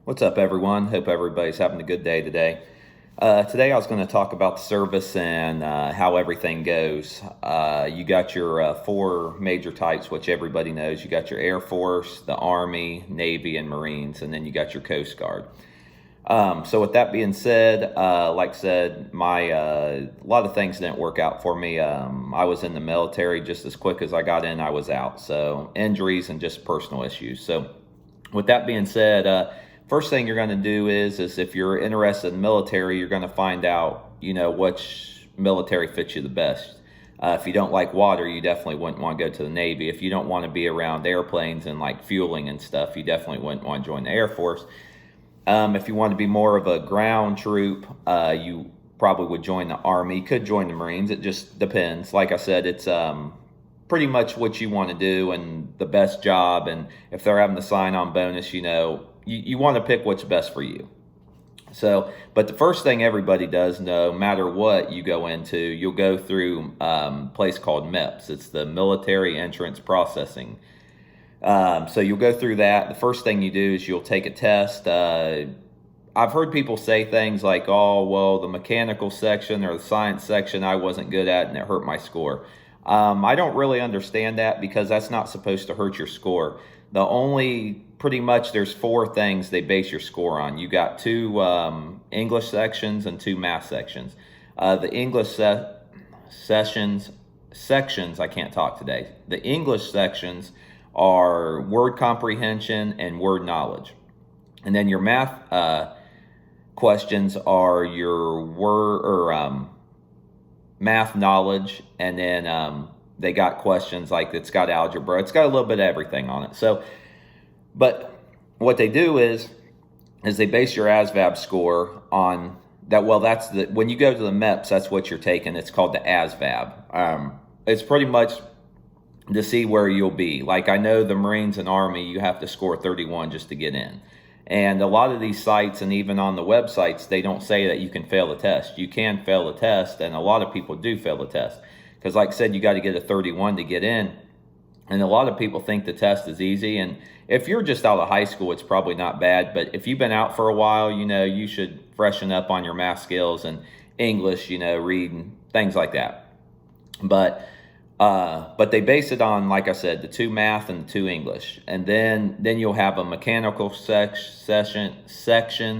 What's up, everyone? Hope everybody's having a good day today. Today, I was going to talk about the service and how everything goes. You got your four major types, which everybody knows. You got your Air Force, the Army, Navy, and Marines, and then you got your Coast Guard. So with that being said, like I said, my a lot of things didn't work out for me. I was in the military just as quick as I got in, I was out. So injuries and just personal issues. So with that being said, first thing you're going to do is if you're interested in the military, you're going to find out, which military fits you the best. If you don't like water, you definitely wouldn't want to go to the Navy. If you don't want to be around airplanes and like fueling and stuff, you definitely wouldn't want to join the Air Force. If you want to be more of a ground troop, you probably would join the Army. You could join the Marines. It just depends. Like I said, it's pretty much what you want to do and the best job. And if they're having the sign-on bonus, you want to pick what's best for you. So, but the first thing everybody does, no matter what you go into, you'll go through a place called MEPS. It's the Military Entrance Processing. So you'll go through that. The first thing you do is you'll take a test. I've heard people say things like, oh, well, the mechanical section or the science section I wasn't good at and it hurt my score. I don't really understand that because that's not supposed to hurt your score. Pretty much there's four things they base your score on. You got two English sections and two math sections. The English sections, I can't talk today. The English sections are word comprehension and word knowledge. And then your math questions are your math knowledge, and then they got questions like it's got algebra. It's got a little bit of everything on it. So, but what they do is they base your ASVAB score on that. Well, when you go to the MEPS, that's what you're taking. It's called the ASVAB. It's pretty much to see where you'll be. Like I know the Marines and Army, you have to score 31 just to get in. And a lot of these sites and even on the websites, they don't say that you can fail the test. You can fail the test, and a lot of people do fail the test. Because like I said, you got to get a 31 to get in. And a lot of people think the test is easy. And if you're just out of high school, it's probably not bad. But if you've been out for a while, you should freshen up on your math skills and English, reading, things like that. But they base it on, like I said, the two math and the two English. And then you'll have a mechanical section.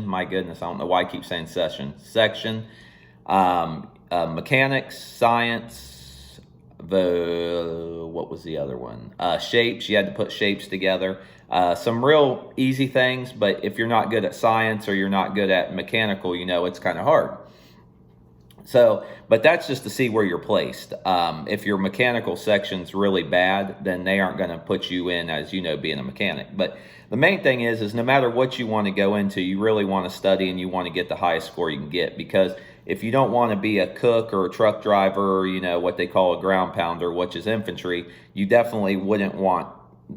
My goodness, I don't know why I keep saying section. Mechanics, science, what was the other one? Shapes. You had to put shapes together. Some real easy things, but if you're not good at science or you're not good at mechanical, it's kind of hard. So, but that's just to see where you're placed. If your mechanical section's really bad, then they aren't going to put you in as, being a mechanic. But the main thing is no matter what you want to go into, you really want to study and you want to get the highest score you can get. Because if you don't want to be a cook or a truck driver, or, what they call a ground pounder, which is infantry, you definitely wouldn't want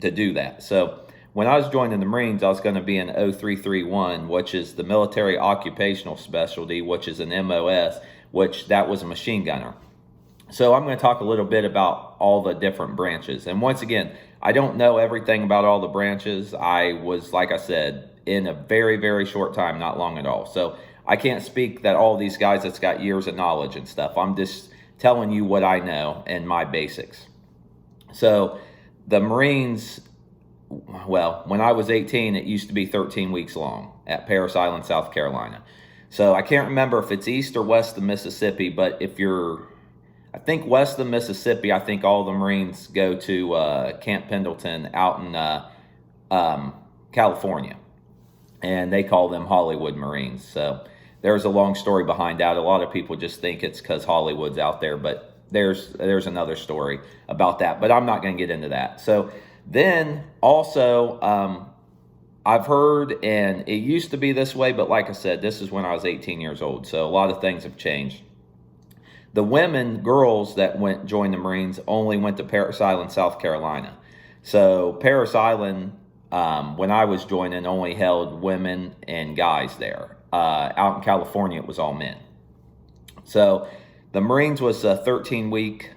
to do that. So when I was joining the Marines, I was going to be an 0331, which is the Military Occupational Specialty, which is an MOS, which that was a machine gunner. So I'm going to talk a little bit about all the different branches. And once again, I don't know everything about all the branches. I was, like I said, in a very, very short time, not long at all. So I can't speak that all these guys that's got years of knowledge and stuff. I'm just telling you what I know and my basics. So the Marines, well, when I was 18, it used to be 13 weeks long at Parris Island, South Carolina. So I can't remember if it's east or west of Mississippi, but I think west of Mississippi, I think all the Marines go to Camp Pendleton out in California, and they call them Hollywood Marines. So there's a long story behind that. A lot of people just think it's because Hollywood's out there, but there's another story about that, but I'm not going to get into that. So then also, I've heard, and it used to be this way, but like I said, this is when I was 18 years old, so a lot of things have changed. The girls that joined the Marines only went to Parris Island, South Carolina. So Parris Island, when I was joining, only held women and guys there. Out in California, it was all men. So the Marines was a 13-week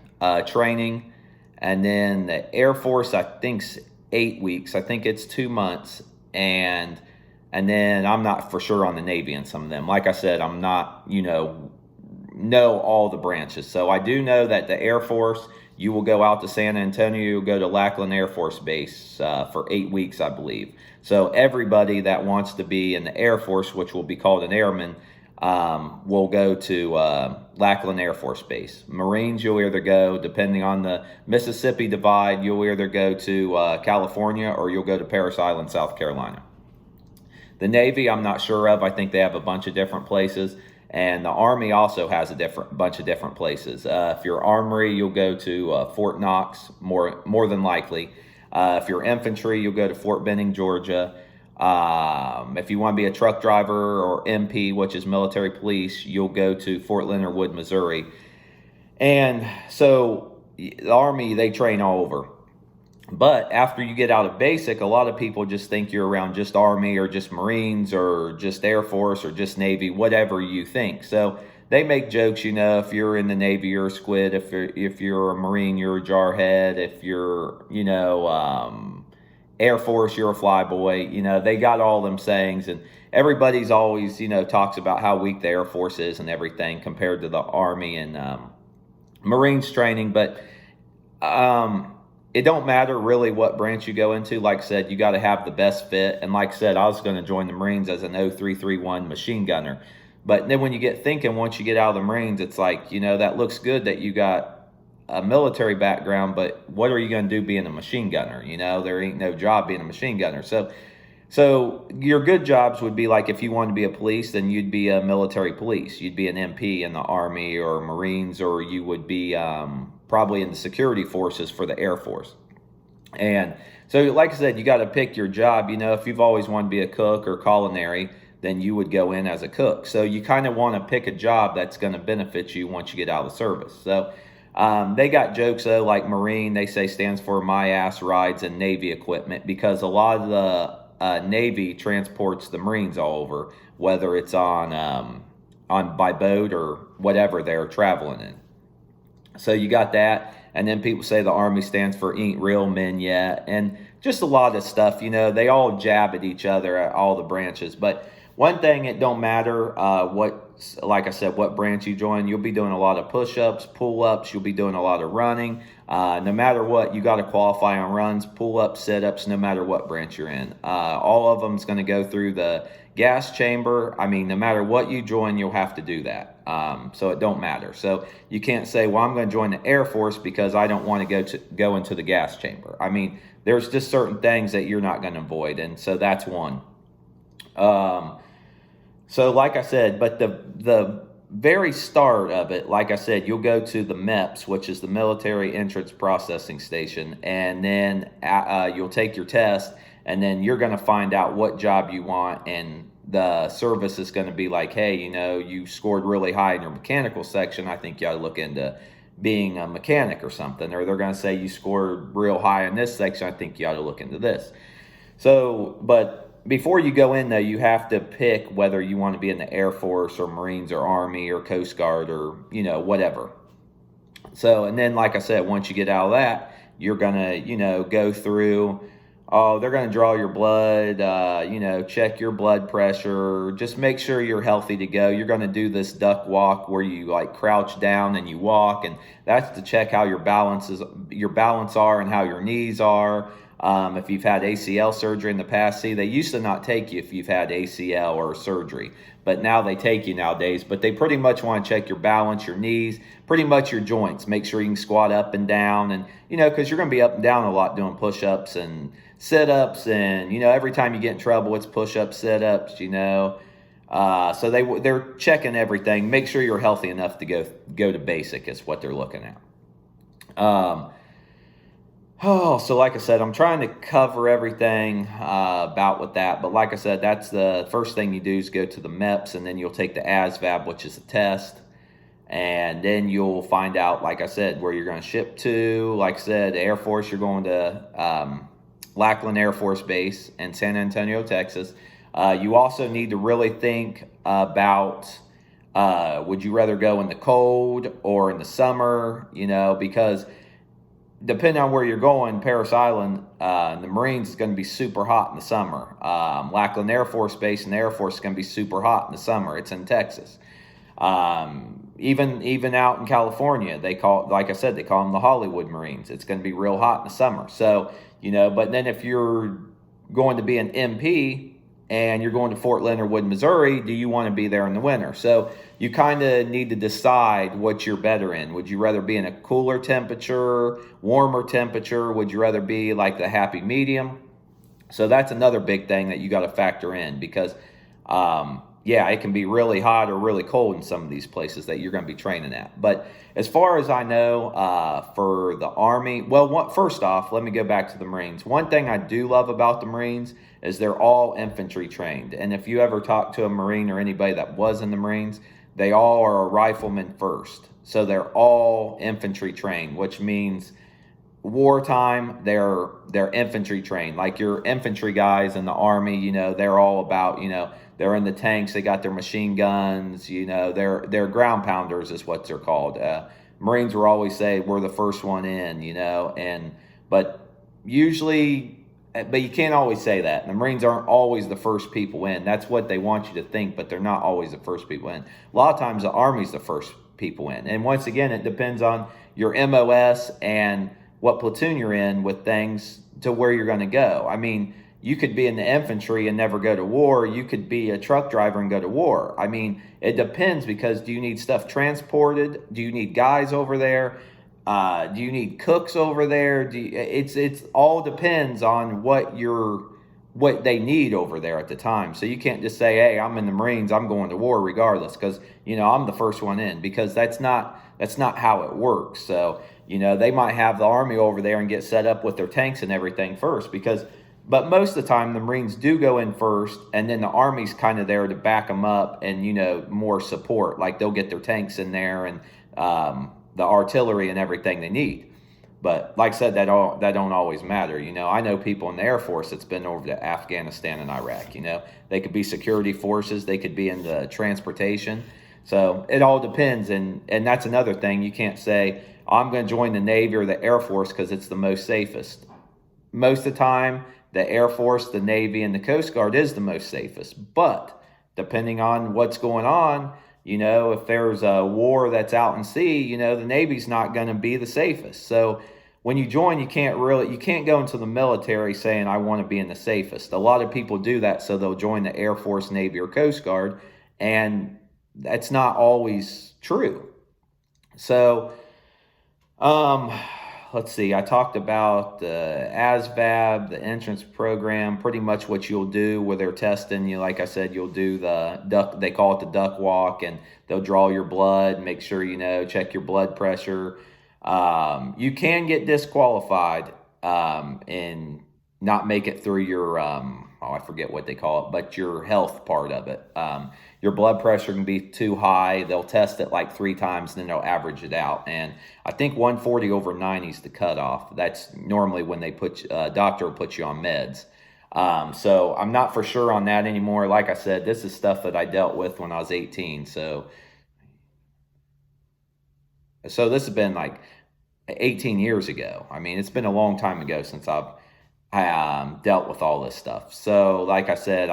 training, and then the Air Force, I think, 8 weeks. I think it's 2 months. And And then I'm not for sure on the Navy in some of them. Like I said, I'm not, know all the branches. So I do know that the Air Force, you will go out to San Antonio, you'll go to Lackland Air Force Base for 8 weeks, I believe. So everybody that wants to be in the Air Force, which will be called an airman, will go to Lackland Air Force Base. Marines, you'll either go, depending on the Mississippi divide, you'll either go to California or you'll go to Parris Island, South Carolina. The Navy, I'm not sure of. I think they have a bunch of different places. And the Army also has a bunch of different places. If you're Armory, you'll go to Fort Knox, more than likely. If you're infantry, you'll go to Fort Benning, Georgia. If you want to be a truck driver or MP, which is military police, you'll go to Fort Leonard Wood, Missouri. And so the Army, they train all over. But after you get out of basic, a lot of people just think you're around just Army or just Marines or just Air Force or just Navy, whatever you think. So they make jokes, if you're in the Navy, you're a squid. If you're a Marine, you're a jarhead. If you're, Air Force, you're a flyboy. They got all them sayings, and everybody's always, talks about how weak the Air Force is and everything compared to the Army and Marines training. But it don't matter really what branch you go into. Like I said, you got to have the best fit. And like I said, I was going to join the Marines as an 0331 machine gunner. But then when you get thinking, once you get out of the Marines, it's like, that looks good that you got a military background, but what are you going to do being a machine gunner? There ain't no job being a machine gunner. So your good jobs would be like if you wanted to be a police, then you'd be a military police. You'd be an MP in the Army or Marines, or you would be probably in the security forces for the Air Force. And so, like I said, you got to pick your job. If you've always wanted to be a cook or culinary, then you would go in as a cook. So you kind of want to pick a job that's going to benefit you once you get out of the service. So they got jokes, though, like Marine, they say stands for My Ass Rides and Navy Equipment, because a lot of the Navy transports the Marines all over, whether it's on by boat or whatever they're traveling in. So you got that. And then people say the Army stands for Ain't Real Men Yet. And just a lot of stuff, they all jab at each other at all the branches. But one thing, it don't matter like I said, what branch you join. You'll be doing a lot of push-ups, pull-ups. You'll be doing a lot of running. No matter what, you got to qualify on runs, pull-ups, sit-ups, no matter what branch you're in. All of them is going to go through the gas chamber. I mean, no matter what you join, you'll have to do that. So it don't matter. So you can't say, well, I'm going to join the Air Force because I don't want to go into the gas chamber. I mean, there's just certain things that you're not going to avoid, and so that's one. So like I said, but the very start of it, like I said, you'll go to the MEPS, which is the Military Entrance Processing Station, and then you'll take your test, and then you're going to find out what job you want, and the service is going to be like, hey, you scored really high in your mechanical section. I think you ought to look into being a mechanic or something. Or they're going to say you scored real high in this section. I think you ought to look into this. So, but before you go in, though, you have to pick whether you want to be in the Air Force or Marines or Army or Coast Guard or, whatever. So, and then, like I said, once you get out of that, you're going to, go through. Oh, they're going to draw your blood, check your blood pressure. Just make sure you're healthy to go. You're going to do this duck walk where you like crouch down and you walk, and that's to check how your balance are and how your knees are. If you've had ACL surgery in the past, see, they used to not take you if you've had ACL or surgery, but now they take you nowadays. But they pretty much want to check your balance, your knees, pretty much your joints. Make sure you can squat up and down, and because you're going to be up and down a lot doing push-ups and sit-ups, and every time you get in trouble, it's push-ups, sit-ups. So they're checking everything. Make sure you're healthy enough to go to basic is what they're looking at. So like I said, I'm trying to cover everything about with that. But like I said, that's the first thing you do is go to the MEPS, and then you'll take the ASVAB, which is a test. And then you'll find out, like I said, where you're going to ship to. Like I said, Air Force, you're going to Lackland Air Force Base in San Antonio, Texas. You also need to really think about, would you rather go in the cold or in the summer, because depending on where you're going, Parris Island, the Marines is going to be super hot in the summer. Lackland Air Force Base and the Air Force is going to be super hot in the summer. It's in Texas. Even out in California, like I said, they call them the Hollywood Marines. It's going to be real hot in the summer. So, but then if you're going to be an MP and you're going to Fort Leonard Wood, Missouri, do you want to be there in the winter? So you kind of need to decide what you're better in. Would you rather be in a cooler temperature, warmer temperature? Would you rather be like the happy medium? So that's another big thing that you got to factor in because, it can be really hot or really cold in some of these places that you're going to be training at. But as far as I know, for the Army, first off, let me go back to the Marines. One thing I do love about the Marines is they're all infantry trained. And if you ever talk to a Marine or anybody that was in the Marines, they all are a rifleman first. So they're all infantry trained, which means wartime, they're infantry trained. Like your infantry guys in the Army, they're all about, they're in the tanks, they got their machine guns, they're ground pounders is what they're called. Marines will always say we're the first one in, but you can't always say that. The Marines aren't always the first people in. That's what they want you to think, but they're not always the first people in. A lot of times the Army's the first people in. And once again, it depends on your MOS and what platoon you're in with things to where you're going to go. I mean, you could be in the infantry and never go to war. You could be a truck driver and go to war. I mean, it depends because do you need stuff transported? Do you need guys over there? Do you need cooks over there? It's all depends on what they need over there at the time. So you can't just say, hey, I'm in the Marines, I'm going to war regardless because, I'm the first one in, because that's not how it works. So, they might have the Army over there and get set up with their tanks and everything first but most of the time the Marines do go in first and then the Army's kind of there to back them up and, more support. Like they'll get their tanks in there and the artillery and everything they need. But like I said, that don't always matter. I know people in the Air Force that's been over to Afghanistan and Iraq. They could be security forces. They could be in the transportation. So it all depends. And that's another thing. You can't say, I'm going to join the Navy or the Air Force because it's the most safest. Most of the time, the Air Force, the Navy, and the Coast Guard is the most safest. But depending on what's going on, if there's a war that's out in sea, the Navy's not going to be the safest. So when you join, you can't go into the military saying, I want to be in the safest. A lot of people do that, so they'll join the Air Force, Navy, or Coast Guard, and that's not always true. So, let's see, I talked about the ASVAB, the entrance program, pretty much what you'll do where they're testing. Like I said, you'll do the duck, they call it the duck walk, and they'll draw your blood, make sure, check your blood pressure. You can get disqualified and not make it through your, I forget what they call it, but your health part of it. Your blood pressure can be too high. They'll test it like 3 times, and then they'll average it out. And I think 140/90 is the cutoff. That's normally when they doctor will put you on meds. So I'm not for sure on that anymore. Like I said, this is stuff that I dealt with when I was 18. So this has been like 18 years ago. I mean, it's been a long time ago since I've dealt with all this stuff. So like I said,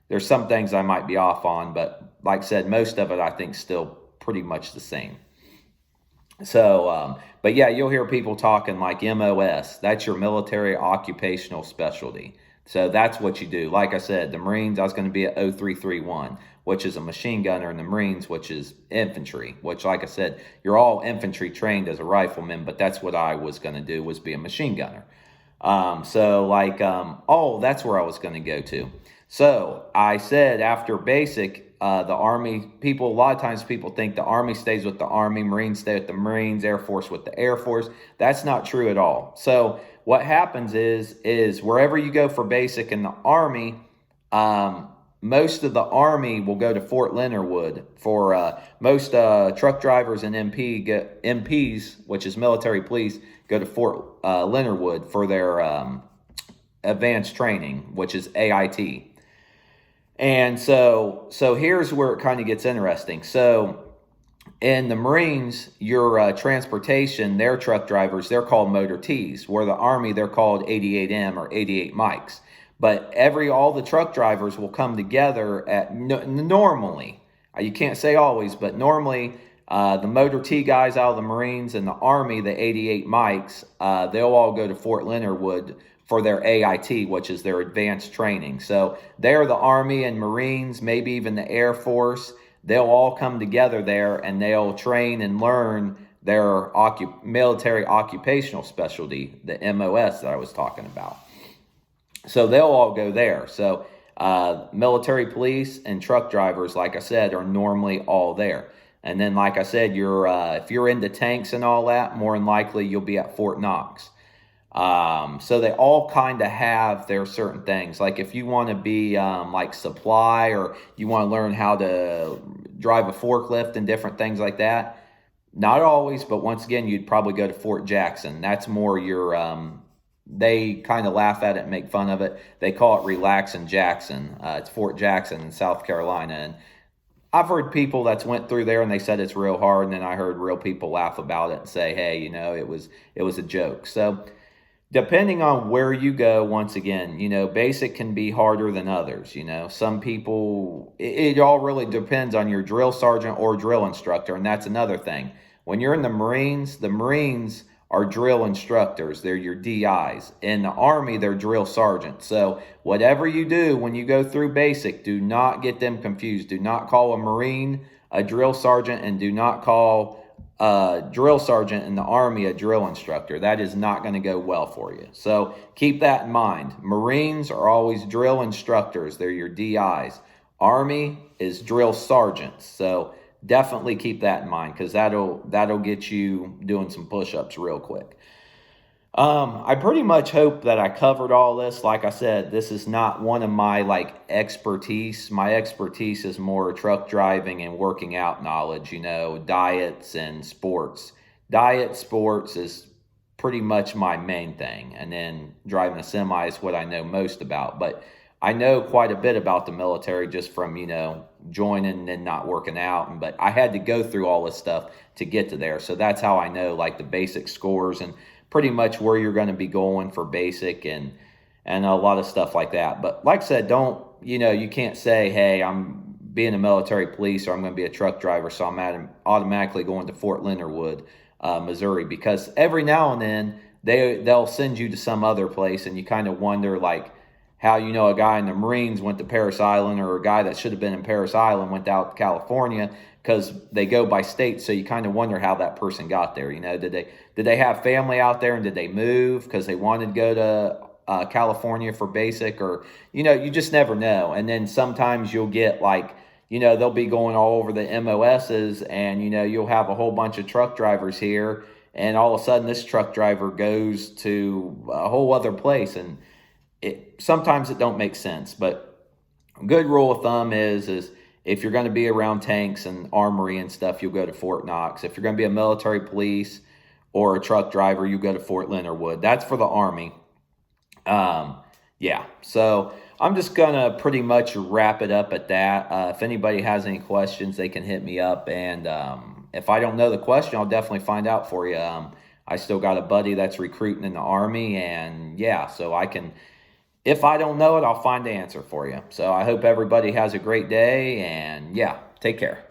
there's some things I might be off on, but like I said, most of it I think still pretty much the same. So, but yeah, you'll hear people talking like MOS. That's your military occupational specialty. So that's what you do. Like I said, the Marines, I was going to be at 0331, which is a machine gunner, and the Marines, which is infantry, which like I said, you're all infantry trained as a rifleman, but that's what I was going to do, was be a machine gunner. That's where I was going to go to. So I said after basic, the Army, a lot of times people think the Army stays with the Army, Marines stay with the Marines, Air Force with the Air Force. That's not true at all. So what happens is wherever you go for basic in the Army, most of the Army will go to Fort Leonard Wood for most truck drivers and MPs, which is military police, go to Fort Leonard Wood for their advanced training, which is AIT. And so here's where it kind of gets interesting. So In the Marines, your transportation, their truck drivers, they're called motor T's. Where the Army, they're called 88M or 88 Mikes. But all the truck drivers will come together at normally. You can't say always, but normally the motor T guys out of the Marines and the Army, the 88 Mikes, they'll all go to Fort Leonard Wood for their AIT, which is their advanced training. So they're the Army and Marines, maybe even the Air Force. They'll all come together there and they'll train and learn their military occupational specialty, the MOS that I was talking about. So they'll all go there. So military police and truck drivers, like I said, are normally all there. And then, like I said, if you're into tanks and all that, more than likely you'll be at Fort Knox. So they all kind of have their certain things. Like if you want to be like supply, or you want to learn how to drive a forklift and different things like that, not always, but once again, you'd probably go to Fort Jackson. That's more they kind of laugh at it and make fun of it. They call it Relaxin' Jackson. It's Fort Jackson in South Carolina. And I've heard people that's went through there and they said it's real hard. And then I heard real people laugh about it and say, hey, it was a joke. So depending on where you go, once again, basic can be harder than others. Some people, it all really depends on your drill sergeant or drill instructor. And that's another thing. When you're in the Marines are drill instructors. They're your DIs. In the Army, they're drill sergeants. So whatever you do when you go through basic, do not get them confused. Do not call a Marine a drill sergeant, and do not call a drill sergeant in the Army a drill instructor. That is not going to go well for you. So keep that in mind. Marines are always drill instructors. They're your DIs. Army is drill sergeants. So definitely keep that in mind, because that'll get you doing some push-ups real quick. I pretty much hope that I covered all this. Like I said, this is not one of my expertise. My expertise is more truck driving and working out knowledge, diets and sports. Diet, sports is pretty much my main thing. And then driving a semi is what I know most about. But I know quite a bit about the military just from, joining and not working out. But I had to go through all this stuff to get to there. So that's how I know the basic scores and pretty much where you're going to be going for basic and a lot of stuff like that. But like I said, you can't say, hey, I'm being a military police or I'm going to be a truck driver, so I'm automatically going to Fort Leonard Wood, Missouri, because every now and then they'll send you to some other place and you kind of wonder how a guy in the Marines went to Parris Island, or a guy that should have been in Parris Island went out to California, because they go by state. So you kind of wonder how that person got there. Did they have family out there, and did they move because they wanted to go to California for basic, or you just never know. And then sometimes you'll get they'll be going all over the MOSs, and you'll have a whole bunch of truck drivers here, and all of a sudden this truck driver goes to a whole other place, and sometimes it don't make sense. But a good rule of thumb is if you're going to be around tanks and armory and stuff, you'll go to Fort Knox. If you're going to be a military police or a truck driver, you go to Fort Leonard Wood. That's for the Army. So I'm just going to pretty much wrap it up at that. If anybody has any questions, they can hit me up. And if I don't know the question, I'll definitely find out for you. I still got a buddy that's recruiting in the Army, and so I can... If I don't know it, I'll find the answer for you. So I hope everybody has a great day, and take care.